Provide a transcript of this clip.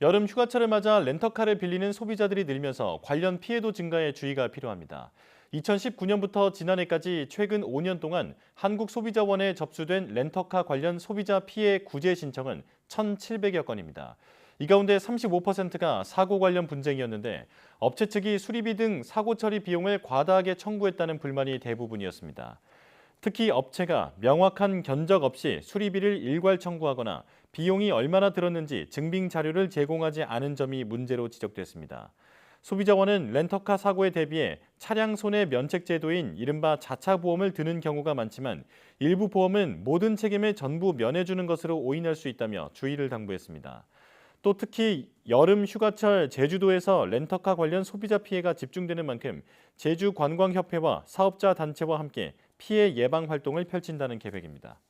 여름 휴가철을 맞아 렌터카를 빌리는 소비자들이 늘면서 관련 피해도 증가에 주의가 필요합니다. 2019년부터 지난해까지 최근 5년 동안 한국소비자원에 접수된 렌터카 관련 소비자 피해 구제 신청은 1,700여 건입니다. 이 가운데 35%가 사고 관련 분쟁이었는데 업체 측이 수리비 등 사고 처리 비용을 과다하게 청구했다는 불만이 대부분이었습니다. 특히 업체가 명확한 견적 없이 수리비를 일괄 청구하거나 비용이 얼마나 들었는지 증빙 자료를 제공하지 않은 점이 문제로 지적됐습니다. 소비자원은 렌터카 사고에 대비해 차량 손해 면책 제도인 이른바 자차 보험을 드는 경우가 많지만 일부 보험은 모든 책임을 전부 면해주는 것으로 오인할 수 있다며 주의를 당부했습니다. 또 특히 여름 휴가철 제주도에서 렌터카 관련 소비자 피해가 집중되는 만큼 제주관광협회와 사업자 단체와 함께 피해 예방 활동을 펼친다는 계획입니다.